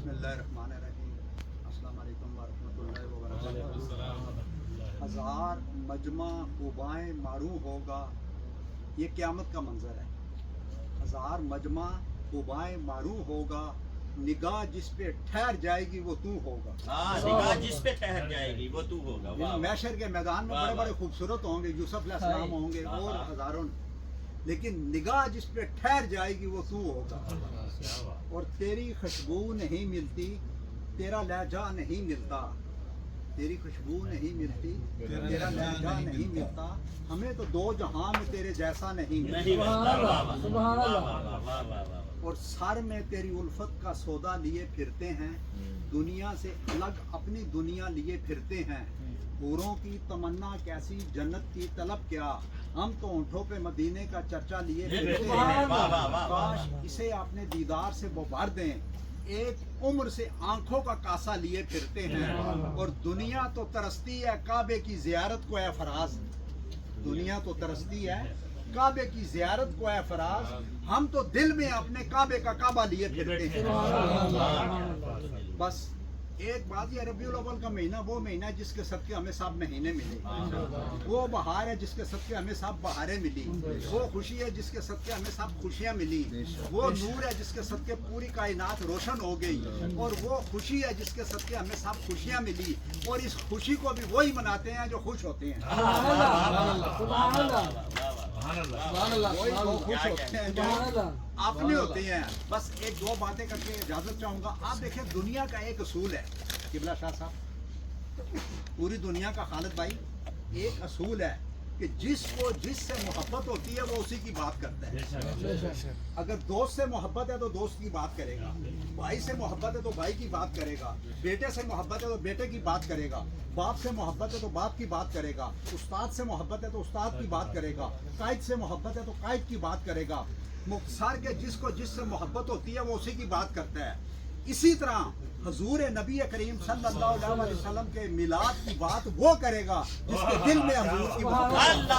बिस्मिल्लाहिर्रहमानिर्रहीम। अस्सलाम वालेकुम वरहमतुल्लाहि वबरकातुहू। हज़ार मजमा क़ुबाएं मारू होगा, ये क़यामत का मंजर है। हज़ार मजमा क़ुबाएं मारू होगा, निगाह जिस पे ठहर जाएगी वो तू होगा। निगाह जिस पे ठहर जाएगी वो तू होगा। मैशर के मैदान में बड़े बड़े खूबसूरत होंगे, यूसुफ अलैहिस्सलाम होंगे और हज़ारों, लेकिन निगाह जिस पे ठहर जाएगी वो तू होगा। और तेरी खुशबू नहीं मिलती, तेरा लहजा नहीं मिलता, तेरी खुशबू नहीं मिलती, तेरा लहजा नहीं मिलता, हमें तो दो जहां में तेरे जैसा नहीं मिलता। और सर में तेरी उल्फत का सौदा लिए फिरते हैं, दुनिया से अलग अपनी दुनिया लिए फिरते हैं। हूरों की तमन्ना कैसी, जन्नत की तलब क्या, हम तो होंठों पे मदीने का चर्चा लिए फिरते हैं। काश इसे अपने दीदार से वो भर दें, एक उम्र से आंखों का कासा लिए फिरते हैं। और दुनिया तो तरसती है काबे की जियारत को, है फराज, दुनिया तो तरसती है काबे की जियारत को, है फराज, हम तो दिल में अपने काबे का काबा लिए फिरते हैं। बस एक बात, ये रबीउल अव्वल का महीना वो महीना है जिसके सदके हमें सब महीने मिले, वो बहार है जिसके सदके हमें सब बहारें मिली, वो खुशी है जिसके सदके हमें सब खुशियां मिली, वो नूर है जिसके सदके पूरी कायनात रोशन हो गई, और वो खुशी है जिसके सदके हमें सब खुशियां मिली। और इस खुशी को भी वही मनाते हैं जो खुश होते हैं, वही लोग खुश होते हैं जो अपने होते हैं। बस एक दो बातें करके इजाजत चाहूंगा। आप देखें, दुनिया का एक असूल है किबला शाह साहब, पूरी दुनिया का खालिद भाई, एक असूल है कि जिससे मोहब्बत होती है वो उसी की बात करता है। अगर दोस्त से मोहब्बत है तो दोस्त की बात करेगा, भाई से मोहब्बत है तो भाई की बात करेगा, बेटे से मोहब्बत है तो बेटे की बात करेगा, बाप से मोहब्बत है तो बाप की बात करेगा, उस्ताद से मोहब्बत है तो उस्ताद की बात करेगा, कायद से मोहब्बत है तो कायद की बात करेगा। मुख्तार के जिससे मोहब्बत होती है वो उसी की बात करता है। इसी तरह हजूर नबी करीम सल्लल्लाहु अलैहि वसल्लम के मिलाद की बात वो करेगा जिसके दिल में हजूर की मोहब्बत,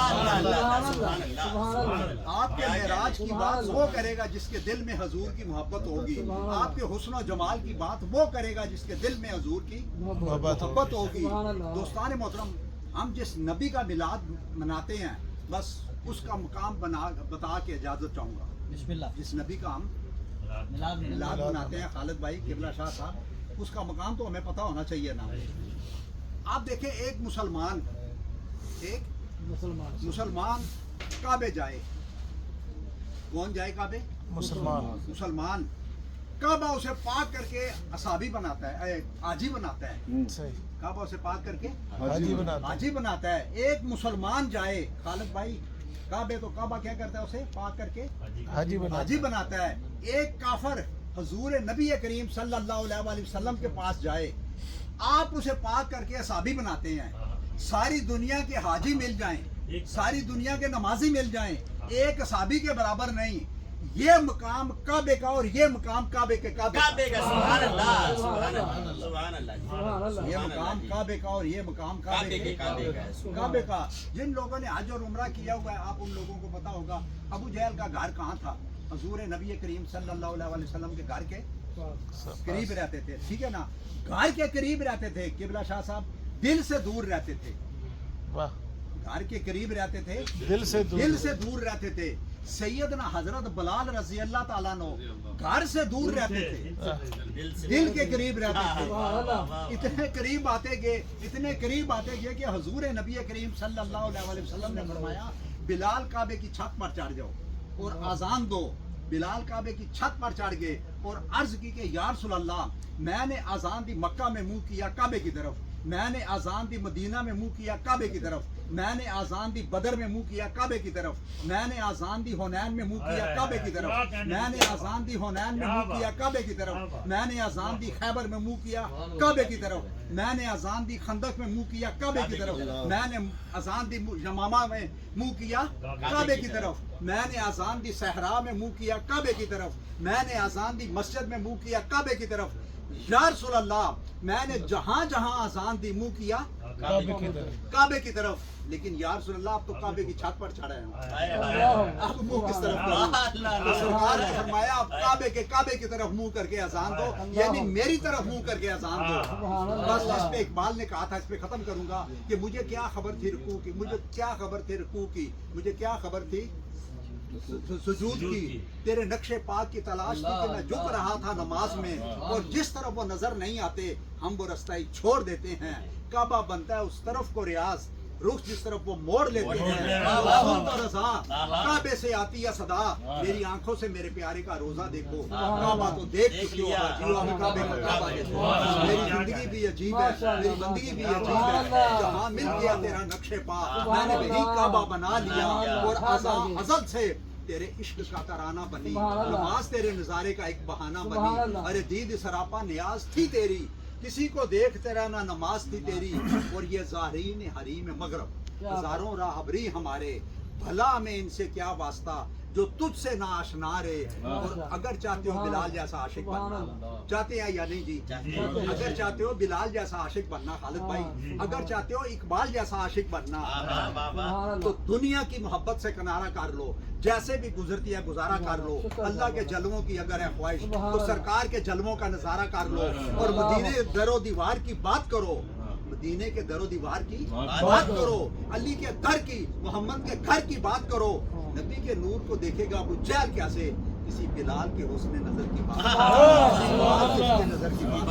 आपके मेराज की बात वो करेगा जिसके दिल में हजूर की मोहब्बत होगी, आपके हुस्न और जमाल की बात वो करेगा जिसके दिल में हजूर की मोहब्बत होगी। दोस्तान मोहतरम, हम जिस नबी का मिलाद मनाते हैं, बस उसका मुकाम बता के इजाजत चाहूँगा। जिस नबी का हम मिलाद मनाते हैं खालिद भाई किबला शाह साहब, उसका मकाम तो हमें पता होना चाहिए ना। आप देखें, एक मुसलमान काबे जाए, कौन जाए काबे? मुसलमान काबा उसे पाक करके असाबी बनाता है, आजी बनाता है, काबा उसे पाक करके हाजी बनाता है। एक मुसलमान जाए खालिद भाई काबे, तो काबा क्या करता है? उसे पाक करके हाजी बनाता है। एक काफर हजूर नबी करीम सल्लल्लाहु अलैहि वसल्लम के पास जाए, आप उसे पाक करके असाबी बनाते हैं। सारी दुनिया के हाजी मिल जाएं, सारी दुनिया के नमाजी मिल जाएं, एक असाबी के बराबर नहीं। ये मकाम काबे का और ये मकाम काबे के काबे का, सुभान अल्लाह, सुभान अल्लाह। ये मकाम काबे का और ये मकाम काबे का। जिन लोगों ने हज और उम्रा किया हुआ है, आप उन लोगों को पता होगा अबू जहल का घर कहाँ था। हजूर नबी करीम सल्लल्लाहु अलैहि वसल्लम के घर के करीब रहते थे, ठीक है ना, घर के करीब रहते थे। किबला शाह साहब दिल से दूर रहते थे, घर के करीब रहते थे, दिल से दूर रहते थे। सैयदना हजरत बिलाल रजी अल्लाह ताला नो घर से दूर रहते थे, दिल के करीब रहते थे। इतने करीब आते गए कि हजूर नबी करीम सल्लल्लाहु अलैहि वसल्लम ने फरमाया, बिलाल काबे की छत पर चढ़ जाओ और अजान दो। बिलाल काबे की छत पर चढ़ गए और अर्ज की कि या रसूल अल्लाह, मैंने अजान दी मक्का में मुंह किया काबे की तरफ, मैंने अजान दी मदीना में मुंह किया काबे की तरफ, मैंने आज़ान दी बदर में मुंह किया काबे की तरफ, मैंने आज़ान दी हुनैन में मुंह किया काबे की तरफ, मैंने आज़ान दी हुनैन में मुंह किया काबे की तरफ, मैंने आज़ान दी खैबर में मुंह किया काबे की तरफ, मैंने आज़ान दी खंदक में मुंह किया काबे की तरफ, मैंने आज़ान दी यमामा में मुंह किया काबे की तरफ, मैंने आज़ान दी सहरा में मुंह किया काबे की तरफ, मैंने आज़ान दी मस्जिद में मुंह किया काबे की तरफ। या रसूल अल्लाह, मैंने जहां जहां आज़ान दी मुंह किया काबे की तरफ। लेकिन या रसूल अल्लाह आप तो काबे की छत पर चढ़े हैं, हाय हाय आप मुंह किस तरफ करूं? तो सरकार ने फरमाया आप काबे की तरफ मुंह करके अजान दो, यानी मेरी तरफ मुंह करके अजान दो। बस इस पे इकबाल ने कहा था, इस पे खत्म करूंगा कि मुझे क्या खबर थी रुकू की, मुझे क्या खबर थी रुकू की, मुझे क्या खबर थी सुजूद की, तेरे नक्शे पाक की तलाश थी कि मैं झुक रहा था नमाज में, और जिस तरफ वो नजर नहीं आते हम वो रास्ता ही छोड़ देते हैं। काबा बनता है उस तरफ को रियाज, रुख जिस तरफ वो मोड़ लेते हैं। तो रज़ा काबे से आती है सदा, मेरी आंखों से मेरे प्यारे का रोजा देखो, काबा तो देख चुकी हो हाजियों, अब काबे का काबा देखो। मेरी जिंदगी भी अजीब है, मेरी बंदगी भी अजीब है, जहाँ मिल गया तेरा नक्शे पा मैंने वही काबा बना लिया, और अज़ल से तेरे इश्क का तराना बनी, नमाज तेरे नजारे का एक बहाना बनी। अरे दीद सरापा नियाज थी तेरी, किसी को देखते रहना नमाज थी तेरी, और ये ज़ाहिरीन हरीम मगरब हजारों राहबरी हमारे, भला में इनसे क्या वास्ता जो तुझसे ना आशना रे। और अगर चाहते हो बिलाल जैसा आशिक बनना, चाहते हैं या नहीं जी? अगर चाहते हो बिलाल जैसा आशिक बनना खालिद भाई, अगर चाहते हो इकबाल जैसा आशिक बनना, तो दुनिया की मोहब्बत से किनारा कर लो, जैसे भी गुजरती है गुजारा कर लो। अल्लाह के जलवों की अगर है ख्वाहिश तो सरकार के जलवों का नजारा कर लो, और मदीने दरो दीवार की बात करो, मदीने के दरो दीवार की बात करो, अली के दर की, मोहम्मद के घर की बात करो। नबी के नूर को देखेगा अबू जहल कैसे, किसी बिलाल के हुस्न नजर की बात, नजर की बात।